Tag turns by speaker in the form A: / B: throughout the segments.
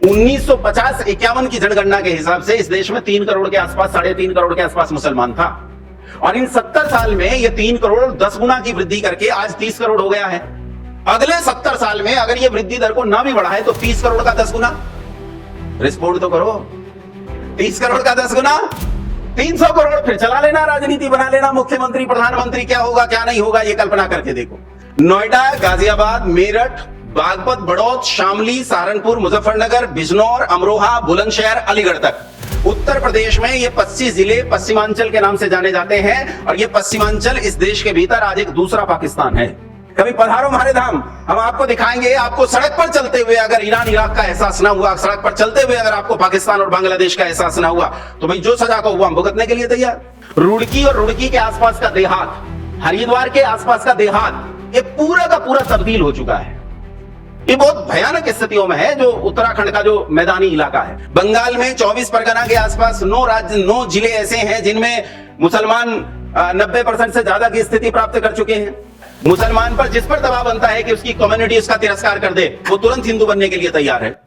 A: 1950-51 की जनगणना के हिसाब से इस देश में 3 करोड़ के आसपास, 3.5 करोड़ के आसपास मुसलमान था, और इन 70 साल में ये 3 करोड़ 10 गुना की वृद्धि करके आज 30 करोड़ हो गया है। अगले 70 साल में अगर ये वृद्धि दर को ना भी बढ़ाए तो 30 करोड़ का 10 गुना, रिस्पोर्ट तो करो, 30 करोड़ का 10 गुना 300 करोड़, फिर चला लेना, राजनीति बना लेना, मुख्यमंत्री प्रधानमंत्री क्या होगा क्या नहीं होगा ये कल्पना करके देखो। नोएडा, गाजियाबाद, मेरठ, बागपत, बड़ौद, शामली, सहारनपुर, मुजफ्फरनगर, बिजनौर, अमरोहा, बुलंदशहर, अलीगढ़ तक उत्तर प्रदेश में ये 25 जिले पश्चिमांचल के नाम से जाने जाते हैं, और ये पश्चिमांचल इस देश के भीतर आज एक दूसरा पाकिस्तान है। कभी पधारो हमारे धाम, हम आपको दिखाएंगे। आपको सड़क पर चलते हुए अगर ईरान इराक का एहसास ना हुआ, सड़क पर चलते हुए अगर आपको पाकिस्तान और बांग्लादेश का एहसास ना हुआ, तो भाई जो सजा को हुआ हम भुगतने के लिए तैयार। रुड़की और रुड़की के आसपास का देहात, हरिद्वार के आसपास का देहात, ये पूरा का पूरा तब्दील हो चुका है। ये बहुत भयानक स्थितियों में है जो उत्तराखंड का जो मैदानी इलाका है। बंगाल में 24 परगना के आसपास 9 जिले ऐसे हैं जिनमें मुसलमान 90% से ज्यादा की स्थिति प्राप्त कर चुके हैं। मुसलमान पर जिस पर दबाव बनता है कि उसकी कम्युनिटी उसका तिरस्कार कर दे, वो तुरंत हिंदू बनने के लिए तैयार है।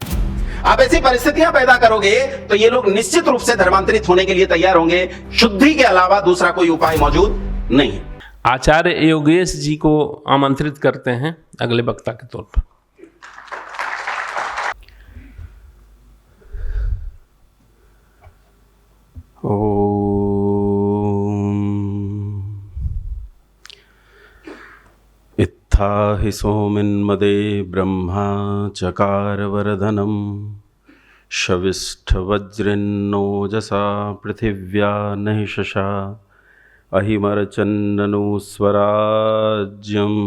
A: आप ऐसी परिस्थितियां पैदा करोगे तो ये लोग निश्चित रूप से धर्मांतरित होने के लिए तैयार होंगे। शुद्धि के अलावा दूसरा कोई उपाय मौजूद नहीं है।
B: आचार्य योगेश जी को आमंत्रित करते हैं अगले वक्ता के तौर पर।
C: इत्था हि सोमिन्मदे ब्रह्मा चकार वरदनम शविष्ठवज्रिन्नोजसा पृथिव्या नहिषशा अहिमरचन्ननु स्वराज्यम्।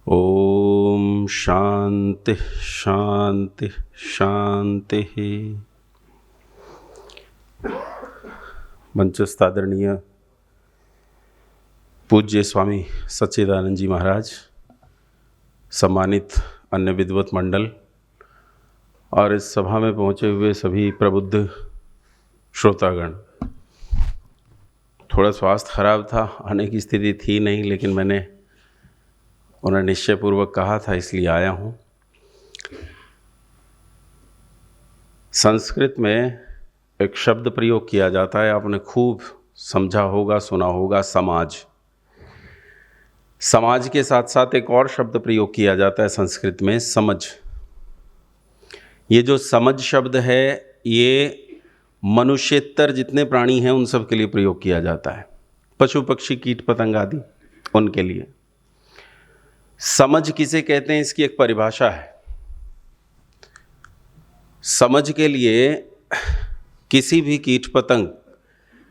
C: ओम शांति शांति शांति। मंचस्थ आदरणीय पूज्य स्वामी सच्चिदानंद जी महाराज, सम्मानित अन्य विद्वत मंडल और इस सभा में पहुँचे हुए सभी प्रबुद्ध श्रोतागण। थोड़ा स्वास्थ्य खराब था, आने की स्थिति थी नहीं, लेकिन मैंने उन्हें निश्चयपूर्वक कहा था इसलिए आया हूँ। संस्कृत में एक शब्द प्रयोग किया जाता है, आपने खूब समझा होगा, सुना होगा, समाज। समाज के साथ साथ एक और शब्द प्रयोग किया जाता है संस्कृत में, समझ। ये जो समझ शब्द है ये मनुष्येतर जितने प्राणी हैं उन सब के लिए प्रयोग किया जाता है, पशु पक्षी कीट पतंग आदि उनके लिए। समझ किसे कहते हैं इसकी एक परिभाषा है। समझ के लिए किसी भी कीट पतंग,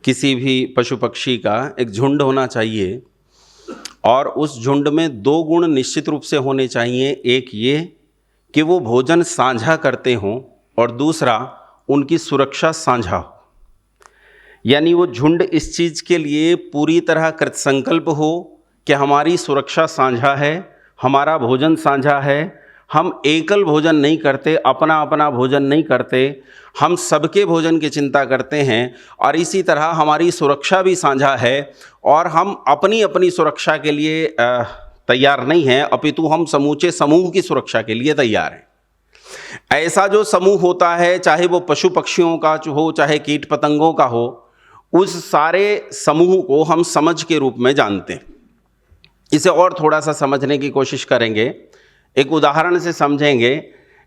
C: किसी भी पशु पक्षी का एक झुंड होना चाहिए, और उस झुंड में 2 गुण निश्चित रूप से होने चाहिए। एक ये कि वो भोजन साझा करते हों, और दूसरा उनकी सुरक्षा साझा हो। यानी वो झुंड इस चीज़ के लिए पूरी तरह कृतसंकल्प हो कि हमारी सुरक्षा साझा है, हमारा भोजन साझा है, हम एकल भोजन नहीं करते, अपना अपना भोजन नहीं करते, हम सबके भोजन की चिंता करते हैं, और इसी तरह हमारी सुरक्षा भी साझा है, और हम अपनी अपनी सुरक्षा के लिए तैयार नहीं हैं, अपितु हम समूचे समूह की सुरक्षा के लिए तैयार हैं। ऐसा जो समूह होता है, चाहे वो पशु पक्षियों का हो, चाहे कीट पतंगों का हो, उस सारे समूह को हम समझ के रूप में जानते हैं। इसे और थोड़ा सा समझने की कोशिश करेंगे, एक उदाहरण से समझेंगे।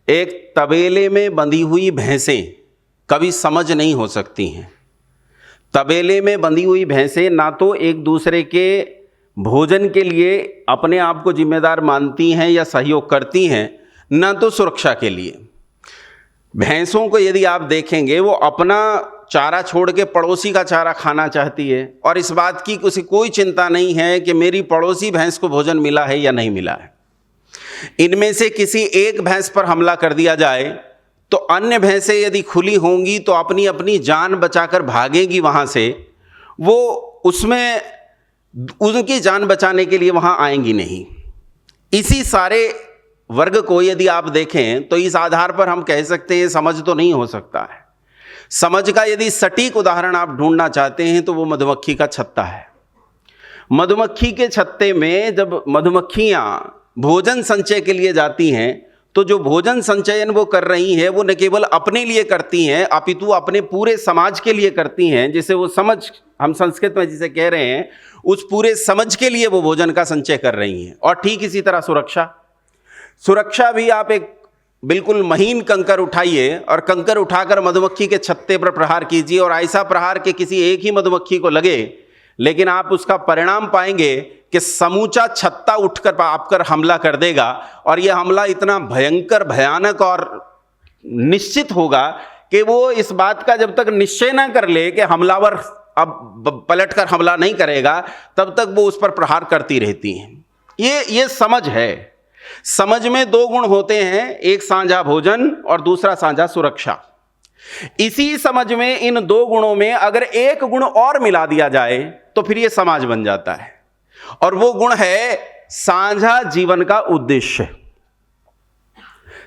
C: एक तबेले में बंधी हुई भैंसें कभी समझ नहीं हो सकती हैं। तबेले में बंधी हुई भैंसें ना तो एक दूसरे के भोजन के लिए अपने आप को जिम्मेदार मानती हैं या सहयोग करती हैं, ना तो सुरक्षा के लिए। भैंसों को यदि आप देखेंगे, वो अपना चारा छोड़ के पड़ोसी का चारा खाना चाहती है, और इस बात की उसे कोई चिंता नहीं है कि मेरी पड़ोसी भैंस को भोजन मिला है या नहीं मिला है। इनमें से किसी एक भैंस पर हमला कर दिया जाए तो अन्य भैंसें यदि खुली होंगी तो अपनी अपनी जान बचाकर भागेंगी वहां से, वो उसमें उनकी जान बचाने के लिए वहां आएंगी नहीं। इसी सारे वर्ग को यदि आप देखें तो इस आधार पर हम कह सकते हैं समझ तो नहीं हो सकता है। समझ का यदि सटीक उदाहरण आप ढूंढना चाहते हैं तो वो मधुमक्खी का छत्ता है। मधुमक्खी के छत्ते में जब मधुमक्खियां भोजन संचय के लिए जाती हैं तो जो भोजन संचयन वो कर रही हैं वो न केवल अपने लिए करती हैं अपितु अपने पूरे समाज के लिए करती हैं, जिसे वो समझ, हम संस्कृत में जिसे कह रहे हैं, उस पूरे समझ के लिए वो भोजन का संचय कर रही हैं। और ठीक इसी तरह सुरक्षा भी आप एक बिल्कुल महीन कंकर उठाइए और कंकर उठाकर मधुमक्खी के छत्ते पर प्रहार कीजिए और ऐसा प्रहार कि किसी एक ही मधुमक्खी को लगे, लेकिन आप उसका परिणाम पाएंगे कि समूचा छत्ता उठकर आप पर हमला कर देगा। और यह हमला इतना भयंकर, भयानक और निश्चित होगा कि वो इस बात का जब तक निश्चय ना कर ले कि हमलावर अब पलटकर हमला नहीं करेगा, तब तक वो उस पर प्रहार करती रहती हैं। ये समझ है। समझ में दो गुण होते हैं, एक साझा भोजन और दूसरा साझा सुरक्षा। इसी समझ में इन दो गुणों में अगर एक गुण और मिला दिया जाए तो फिर यह समाज बन जाता है, और वो गुण है साझा जीवन का उद्देश्य।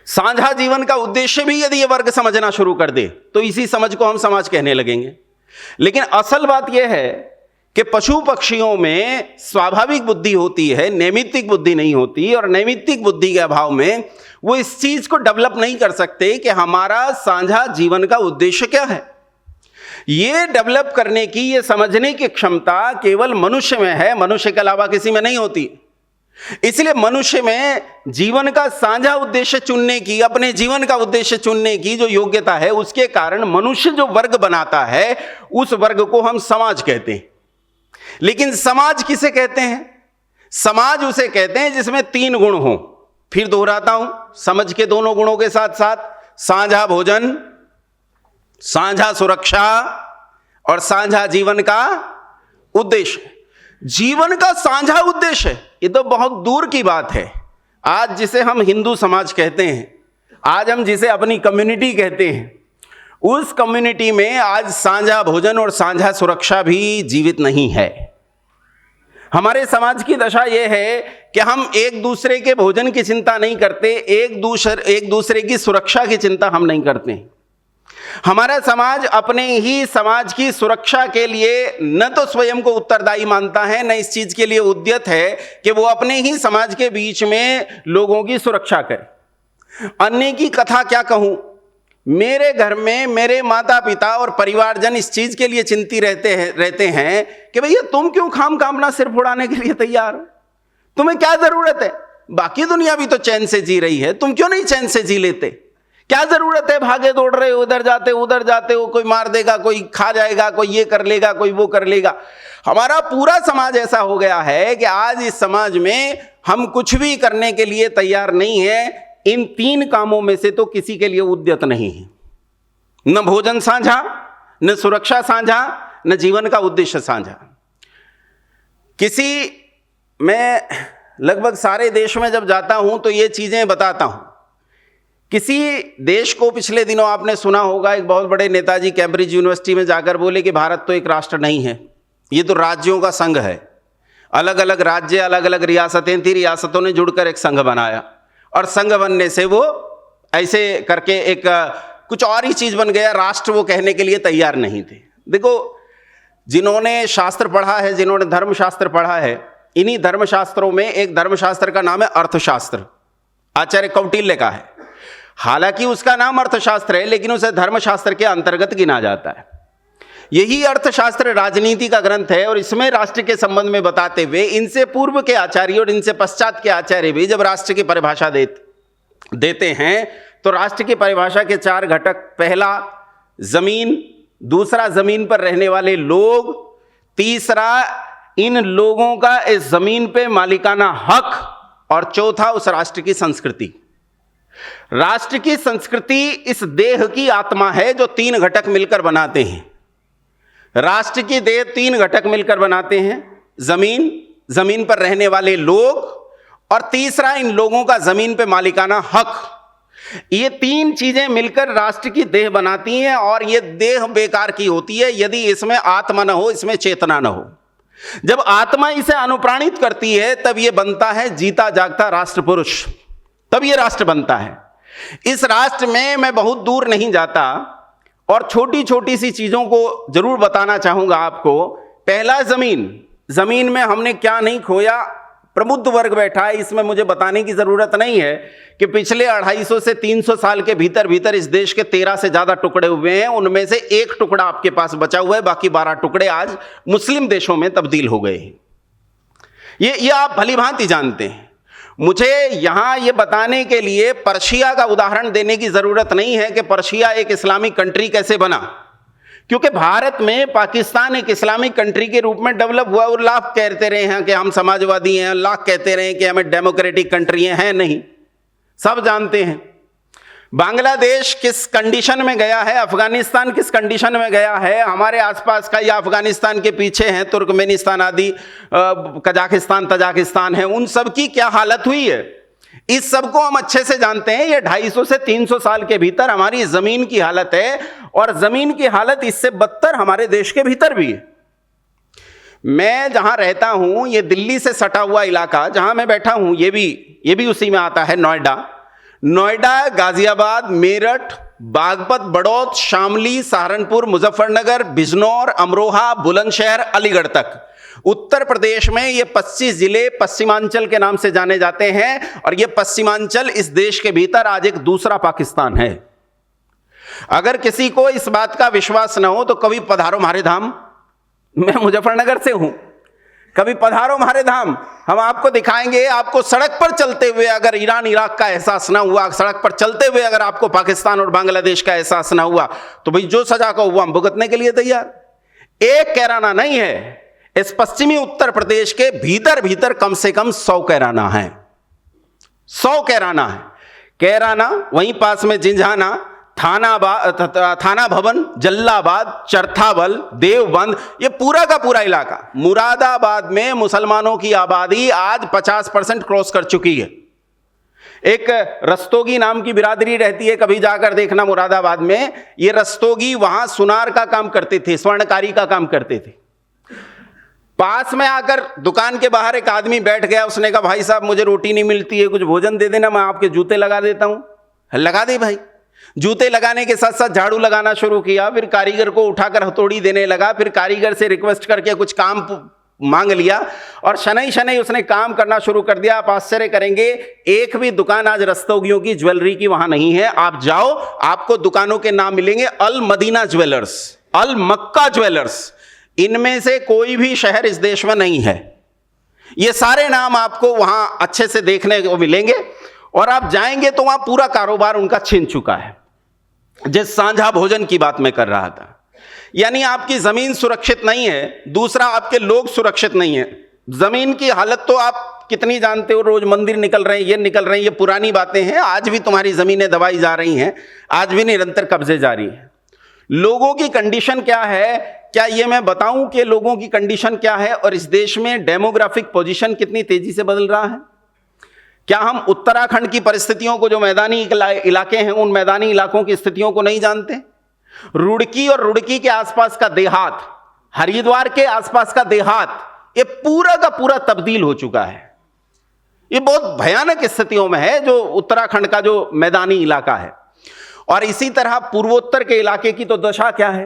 C: साझा जीवन का उद्देश्य भी यदि ये वर्ग समझना शुरू कर दे तो इसी समझ को हम समाज कहने लगेंगे। लेकिन असल बात यह है कि पशु पक्षियों में स्वाभाविक बुद्धि होती है, नैमित्तिक बुद्धि नहीं होती, और नैमित्तिक बुद्धि के अभाव में वो इस चीज को डेवलप नहीं कर सकते कि हमारा साझा जीवन का उद्देश्य क्या है। ये डेवलप करने की, ये समझने की क्षमता केवल मनुष्य में है, मनुष्य के अलावा किसी में नहीं होती। इसलिए मनुष्य में जीवन का साझा उद्देश्य चुनने की, अपने जीवन का उद्देश्य चुनने की जो योग्यता है, उसके कारण मनुष्य जो वर्ग बनाता है उस वर्ग को हम समाज कहते हैं। लेकिन समाज किसे कहते हैं? समाज उसे कहते हैं जिसमें तीन गुण हो। फिर दोहराता हूं, समझ के दोनों गुणों के साथ साथ साझा भोजन, साझा सुरक्षा और साझा जीवन का उद्देश्य। जीवन का साझा उद्देश्य, ये तो बहुत दूर की बात है। आज जिसे हम हिंदू समाज कहते हैं, आज हम जिसे अपनी कम्युनिटी कहते हैं, उस कम्युनिटी में आज साझा भोजन और साझा सुरक्षा भी जीवित नहीं है। हमारे समाज की दशा यह है कि हम एक दूसरे के भोजन की चिंता नहीं करते, एक दूसरे की सुरक्षा की चिंता हम नहीं करते। हमारा समाज अपने ही समाज की सुरक्षा के लिए न तो स्वयं को उत्तरदायी मानता है, न इस चीज के लिए उद्यत है कि वो अपने ही समाज के बीच में लोगों की सुरक्षा करे। अन्य की कथा क्या कहूं, मेरे घर में मेरे माता पिता और परिवारजन इस चीज के लिए चिंतित रहते हैं कि भैया तुम क्यों खाम अपना सिर फोड़ाने के लिए तैयार हो, तुम्हें क्या जरूरत है, बाकी दुनिया भी तो चैन से जी रही है, तुम क्यों नहीं चैन से जी लेते, क्या जरूरत है, भागे दौड़ रहे हो, उधर जाते हो, कोई मार देगा, कोई खा जाएगा, कोई ये कर लेगा, कोई वो कर लेगा। हमारा पूरा समाज ऐसा हो गया है कि आज इस समाज में हम कुछ भी करने के लिए तैयार नहीं है। इन तीन कामों में से तो किसी के लिए उद्यत नहीं है, न भोजन साझा, न सुरक्षा साझा, न जीवन का उद्देश्य साझा। मैं लगभग सारे देश में जब जाता हूं तो ये चीजें बताता हूं। किसी देश को, पिछले दिनों आपने सुना होगा, एक बहुत बड़े नेताजी कैम्ब्रिज यूनिवर्सिटी में जाकर बोले कि भारत तो एक राष्ट्र नहीं है, ये तो राज्यों का संघ है। अलग अलग राज्य, अलग अलग रियासतें थी, रियासतों ने जुड़कर एक संघ बनाया और संघ बनने से वो ऐसे करके एक कुछ और ही चीज बन गया, राष्ट्र वो कहने के लिए तैयार नहीं थे। देखो, जिन्होंने शास्त्र पढ़ा है, जिन्होंने धर्मशास्त्र पढ़ा है, इन्हीं धर्मशास्त्रों में एक धर्मशास्त्र का नाम है अर्थशास्त्र, आचार्य कौटिल्य का है। हालांकि उसका नाम अर्थशास्त्र है, लेकिन उसे धर्मशास्त्र के अंतर्गत गिना जाता है। यही अर्थशास्त्र राजनीति का ग्रंथ है और इसमें राष्ट्र के संबंध में बताते हुए इनसे पूर्व के आचार्य और इनसे पश्चात के आचार्य भी जब राष्ट्र की परिभाषा देते हैं तो राष्ट्र की परिभाषा के चार घटक, पहला जमीन, दूसरा जमीन पर रहने वाले लोग, तीसरा इन लोगों का इस जमीन पे मालिकाना हक, और चौथा उस राष्ट्र की संस्कृति। राष्ट्र की संस्कृति इस देह की आत्मा है जो तीन घटक मिलकर बनाते हैं। राष्ट्र की देह तीन घटक मिलकर बनाते हैं, जमीन, जमीन पर रहने वाले लोग, और तीसरा इन लोगों का जमीन पे मालिकाना हक। ये तीन चीजें मिलकर राष्ट्र की देह बनाती हैं और ये देह बेकार की होती है यदि इसमें आत्मा न हो, इसमें चेतना न हो। जब आत्मा इसे अनुप्राणित करती है तब ये बनता है जीता जागता राष्ट्र पुरुष, तब ये राष्ट्र बनता है। इस राष्ट्र में मैं बहुत दूर नहीं जाता और छोटी छोटी सी चीजों को जरूर बताना चाहूंगा आपको। पहला, जमीन। जमीन में हमने क्या नहीं खोया, प्रबुद्ध वर्ग बैठा है। इसमें मुझे बताने की जरूरत नहीं है कि पिछले 250 से 300 साल के भीतर भीतर इस देश के 13 से ज्यादा टुकड़े हुए हैं, उनमें से एक टुकड़ा आपके पास बचा हुआ है, बाकी 12 टुकड़े आज मुस्लिम देशों में तब्दील हो गए हैं। ये आप भली भांति जानते हैं। मुझे यहां ये बताने के लिए पर्शिया का उदाहरण देने की जरूरत नहीं है कि पर्शिया एक इस्लामिक कंट्री कैसे बना, क्योंकि भारत में पाकिस्तान एक इस्लामिक कंट्री के रूप में डेवलप हुआ और लाख कहते रहे हैं कि हम समाजवादी हैं, लाख कहते रहे हैं कि हमें डेमोक्रेटिक कंट्री हैं, नहीं, सब जानते हैं। बांग्लादेश किस कंडीशन में गया है, अफगानिस्तान किस कंडीशन में गया है, हमारे आसपास का या अफगानिस्तान के पीछे हैं तुर्कमेनिस्तान आदि, कजाकिस्तान तजाकिस्तान है, उन सब की क्या हालत हुई है, इस सब को हम अच्छे से जानते हैं। ये 250 से 300 साल के भीतर हमारी जमीन की हालत है, और जमीन की हालत इससे बदतर हमारे देश के भीतर भी है। मैं जहां रहता हूं, ये दिल्ली से सटा हुआ इलाका जहां मैं बैठा हूं, ये भी उसी में आता है। नोएडा, गाजियाबाद, मेरठ, बागपत, बड़ौद, शामली, सहारनपुर, मुजफ्फरनगर, बिजनौर, अमरोहा, बुलंदशहर, अलीगढ़ तक उत्तर प्रदेश में ये 25 जिले पश्चिमांचल के नाम से जाने जाते हैं, और ये पश्चिमांचल इस देश के भीतर आज एक दूसरा पाकिस्तान है। अगर किसी को इस बात का विश्वास न हो तो कभी पधारो हमारे धाम। मैं मुजफ्फरनगर से हूं, कभी पधारो हमारे धाम, हम आपको दिखाएंगे। आपको सड़क पर चलते हुए अगर ईरान इराक का एहसास ना हुआ, सड़क पर चलते हुए अगर आपको पाकिस्तान और बांग्लादेश का एहसास ना हुआ, तो भाई जो सजा का हुआ हम भुगतने के लिए तैयार। एक कैराना नहीं है, इस पश्चिमी उत्तर प्रदेश के भीतर भीतर कम से कम 100 कैराना है, 100 कैराना है। कैराना, वहीं पास में जिंझाना, थाना भवन, जल्लाबाद, चरथावल, देवबंद, ये पूरा का पूरा इलाका। मुरादाबाद में मुसलमानों की आबादी आज 50% क्रॉस कर चुकी है। एक रस्तोगी नाम की बिरादरी रहती है, कभी जाकर देखना मुरादाबाद में। ये रस्तोगी वहां सुनार का काम करते थे, स्वर्णकारी का काम करते थे। पास में आकर दुकान के बाहर एक आदमी बैठ गया, उसने कहा भाई साहब मुझे रोटी नहीं मिलती है, कुछ भोजन दे देना, मैं आपके जूते लगा देता हूं। लगा दे भाई। जूते लगाने के साथ साथ झाड़ू लगाना शुरू किया, फिर कारीगर को उठाकर हथौड़ी देने लगा, फिर कारीगर से रिक्वेस्ट करके कुछ काम मांग लिया, और शनै शनै उसने काम करना शुरू कर दिया। आप आश्चर्य करेंगे, एक भी दुकान आज रस्तोगियों की ज्वेलरी की वहां नहीं है। आप जाओ, आपको दुकानों के नाम मिलेंगे, अल मदीना ज्वेलर्स, अल मक्का ज्वेलर्स, इनमें से कोई भी शहर इस देश में नहीं है। ये सारे नाम आपको वहां अच्छे से देखने को मिलेंगे, और आप जाएंगे तो वहां पूरा कारोबार उनका छिन चुका है। जिस साझा भोजन की बात मैं कर रहा था, यानी आपकी जमीन सुरक्षित नहीं है, दूसरा आपके लोग सुरक्षित नहीं है। जमीन की हालत तो आप कितनी जानते हो, रोज मंदिर निकल रहे हैं, ये निकल रहे हैं, ये पुरानी बातें हैं। आज भी तुम्हारी जमीनें दबाई जा रही हैं, आज भी निरंतर कब्जे जारी है। लोगों की कंडीशन क्या है, क्या ये मैं बताऊं कि लोगों की कंडीशन क्या है, और इस देश में डेमोग्राफिक पोजीशन कितनी तेजी से बदल रहा है? क्या हम उत्तराखंड की परिस्थितियों को, जो मैदानी इलाके हैं, उन मैदानी इलाकों की स्थितियों को नहीं जानते? रुड़की और रुड़की के आसपास का देहात, हरिद्वार के आसपास का देहात, ये पूरा का पूरा तब्दील हो चुका है। ये बहुत भयानक स्थितियों में है जो उत्तराखंड का जो मैदानी इलाका है। और इसी तरह पूर्वोत्तर के इलाके की तो दशा क्या है?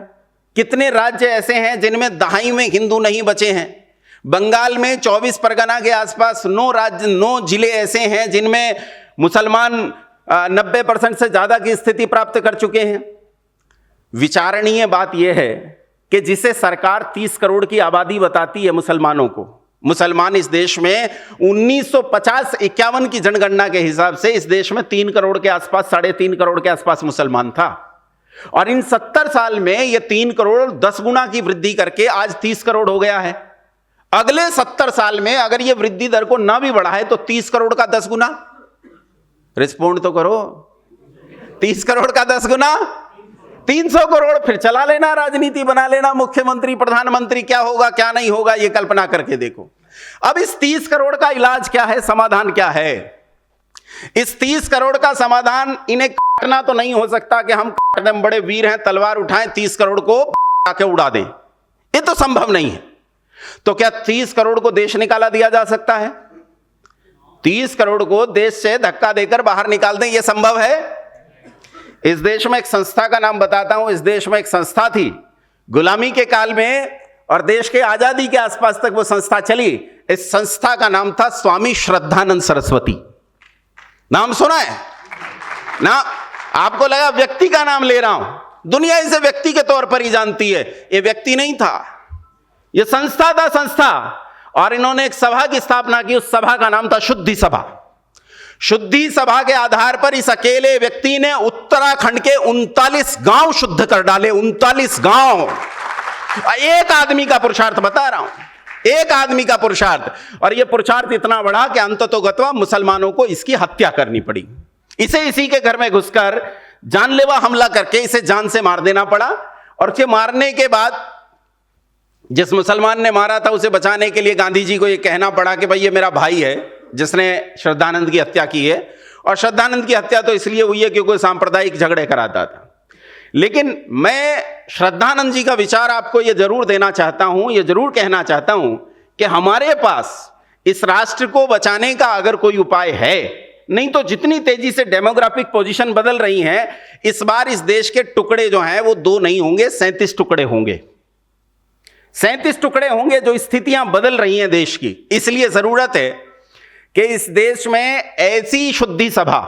C: कितने राज्य ऐसे हैं जिनमें दहाई में हिंदू नहीं बचे हैं? बंगाल में 24 परगना के आसपास 9 जिले ऐसे हैं जिनमें मुसलमान 90% से ज्यादा की स्थिति प्राप्त कर चुके हैं। विचारणीय बात यह है कि जिसे सरकार 30 करोड़ की आबादी बताती है मुसलमानों को, मुसलमान इस देश में 1950-51 की जनगणना के हिसाब से इस देश में 3 करोड़ के आसपास, 3.5 करोड़ के आसपास मुसलमान था। और इन 70 साल में यह 3 करोड़ 10 गुना की वृद्धि करके आज 30 करोड़ हो गया है। अगले 70 साल में अगर यह वृद्धि दर को ना भी बढ़ाए तो 30 करोड़ का 10 गुना, रिस्पोंड तो करो, 30 करोड़ का 10 गुना 300 करोड़। फिर चला लेना, राजनीति बना लेना, मुख्यमंत्री प्रधानमंत्री, क्या होगा क्या नहीं होगा ये कल्पना करके देखो। अब इस 30 करोड़ का इलाज क्या है, समाधान क्या है? इस 30 करोड़ का समाधान, इन्हें काटना तो नहीं हो सकता कि हम काट दें, बड़े वीर हैं, तलवार उठाएं 30 करोड़ को आके उड़ा दें, ये तो संभव नहीं है। तो क्या 30 करोड़ को देश निकाला दिया जा सकता है? 30 करोड़ को देश से धक्का देकर बाहर निकाल दें, यह संभव है? इस देश में एक संस्था का नाम बताता हूं। इस देश में एक संस्था थी गुलामी के काल में, और देश के आजादी के आसपास तक वो संस्था चली।
A: इस संस्था का नाम था स्वामी श्रद्धानंद सरस्वती। नाम सुना है ना? आपको लगा व्यक्ति का नाम ले रहा हूं, दुनिया इसे व्यक्ति के तौर पर ही जानती है। ये व्यक्ति नहीं था, ये संस्था था, संस्था। और इन्होंने एक सभा की स्थापना की, उस सभा का नाम था शुद्धि सभा। शुद्धि सभा के आधार पर इस अकेले व्यक्ति ने उत्तराखंड के 39 गांव शुद्ध कर डाले। 39 गांव, एक आदमी का पुरुषार्थ बता रहा हूं, एक आदमी का पुरुषार्थ। और यह पुरुषार्थ इतना बड़ा कि अंततोगत्वा मुसलमानों को इसकी हत्या करनी पड़ी। इसे इसी के घर में घुसकर जानलेवा हमला करके इसे जान से मार देना पड़ा। और उसे मारने के बाद जिस मुसलमान ने मारा था उसे बचाने के लिए गांधी जी को यह कहना पड़ा कि भाई ये मेरा भाई है जिसने श्रद्धानंद की हत्या की है। और श्रद्धानंद की हत्या तो इसलिए हुई है क्योंकि सांप्रदायिक झगड़े कराता था। लेकिन मैं श्रद्धानंद जी का विचार आपको यह जरूर देना चाहता हूं, यह जरूर कहना चाहता हूं कि हमारे पास इस राष्ट्र को बचाने का अगर कोई उपाय है, नहीं तो जितनी तेजी से डेमोग्राफिक पोजीशन बदल रही है, इस बार इस देश के टुकड़े जो हैं वो 2 नहीं होंगे, 37 टुकड़े होंगे। 37 टुकड़े होंगे। जो स्थितियां बदल रही हैं देश की, इसलिए जरूरत है कि इस देश में ऐसी शुद्धि सभा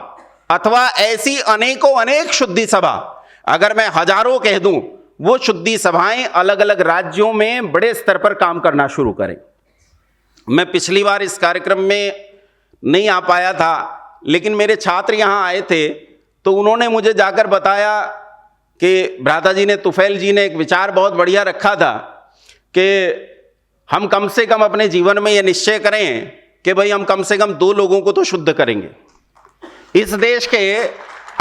A: अथवा ऐसी अनेक शुद्धि सभा, अगर मैं हजारों कह दूं, वो शुद्धि सभाएं अलग अलग राज्यों में बड़े स्तर पर काम करना शुरू करें। मैं पिछली बार इस कार्यक्रम में नहीं आ पाया था, लेकिन मेरे छात्र यहां आए थे तो उन्होंने मुझे जाकर बताया कि भ्राता जी ने, तुफैल जी ने एक विचार बहुत बढ़िया रखा था कि हम कम से कम अपने जीवन में यह निश्चय करें कि भाई हम कम से कम 2 लोगों को तो शुद्ध करेंगे। इस देश के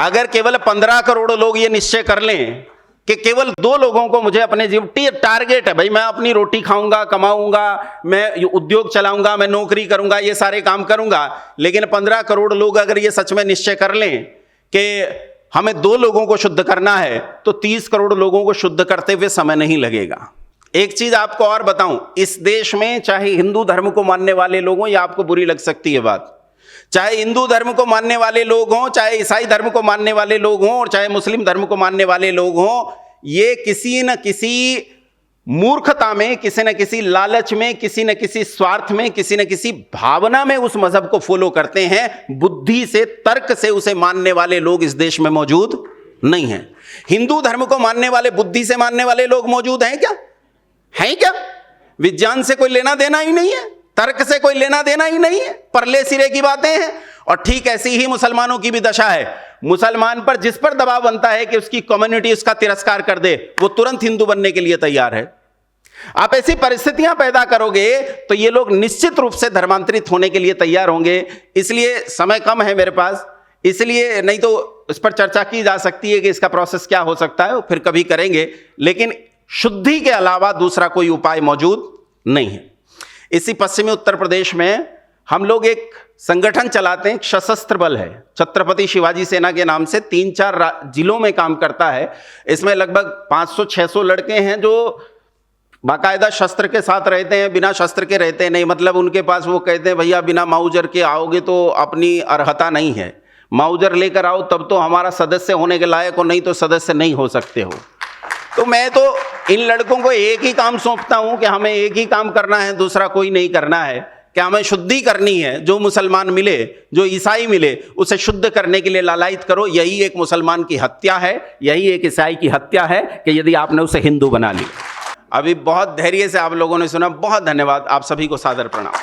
A: अगर केवल 15 करोड़ लोग ये निश्चय कर लें कि केवल 2 लोगों को मुझे अपने जीवन, टारगेट है भाई, मैं अपनी रोटी खाऊंगा, कमाऊंगा, मैं उद्योग चलाऊंगा, मैं नौकरी करूंगा, ये सारे काम करूंगा, लेकिन 15 करोड़ लोग अगर ये सच में निश्चय कर लें कि हमें 2 लोगों को शुद्ध करना है, तो 30 करोड़ लोगों को शुद्ध करते हुए समय नहीं लगेगा। एक चीज आपको और बताऊं, इस देश में चाहे हिंदू धर्म को मानने वाले लोग हों, या आपको बुरी लग सकती है बात, चाहे हिंदू धर्म को मानने वाले लोग हों, चाहे ईसाई धर्म को मानने वाले लोग हों, और चाहे मुस्लिम धर्म को मानने वाले लोग हों, ये किसी न किसी मूर्खता में, किसी न किसी लालच में, किसी न किसी स्वार्थ में, किसी न किसी भावना में उस मजहब को फॉलो करते हैं। बुद्धि से, तर्क से उसे मानने वाले लोग इस देश में मौजूद नहीं हैं। हिंदू धर्म को मानने वाले, बुद्धि से मानने वाले लोग मौजूद हैं क्या? हैं क्या? विज्ञान से कोई लेना देना ही नहीं है, तर्क से कोई लेना देना ही नहीं है, परले सिरे की बातें हैं। और ठीक ऐसी ही मुसलमानों की भी दशा है। मुसलमान पर जिस पर दबाव बनता है कि उसकी कम्युनिटी उसका तिरस्कार कर दे, वो तुरंत हिंदू बनने के लिए तैयार है। आप ऐसी परिस्थितियां पैदा करोगे तो ये लोग निश्चित रूप से धर्मांतरित होने के लिए तैयार होंगे। इसलिए समय कम है मेरे पास, इसलिए नहीं तो इस पर चर्चा की जा सकती है कि इसका प्रोसेस क्या हो सकता है, फिर कभी करेंगे। लेकिन शुद्धि के अलावा दूसरा कोई उपाय मौजूद नहीं है। इसी पश्चिमी उत्तर प्रदेश में हम लोग एक संगठन चलाते हैं, सशस्त्र बल है, छत्रपति शिवाजी सेना के नाम से, 3-4 जिलों में काम करता है। इसमें लगभग 500-600 लड़के हैं जो बाकायदा शस्त्र के साथ रहते हैं, बिना शस्त्र के रहते नहीं। मतलब उनके पास, वो कहते हैं भैया बिना माउजर के आओगे तो अपनी अर्हता नहीं है, माउजर लेकर आओ तब तो हमारा सदस्य होने के लायक हो, नहीं तो सदस्य नहीं हो सकते हो। तो मैं तो इन लड़कों को एक ही काम सौंपता हूं कि हमें एक ही काम करना है, दूसरा कोई नहीं करना है, कि हमें शुद्धि करनी है। जो मुसलमान मिले, जो ईसाई मिले, उसे शुद्ध करने के लिए लालायित करो। यही एक मुसलमान की हत्या है, यही एक ईसाई की हत्या है कि यदि आपने उसे हिंदू बना लिया। अभी बहुत धैर्य से आप लोगों ने सुना, बहुत धन्यवाद। आप सभी को सादर प्रणाम।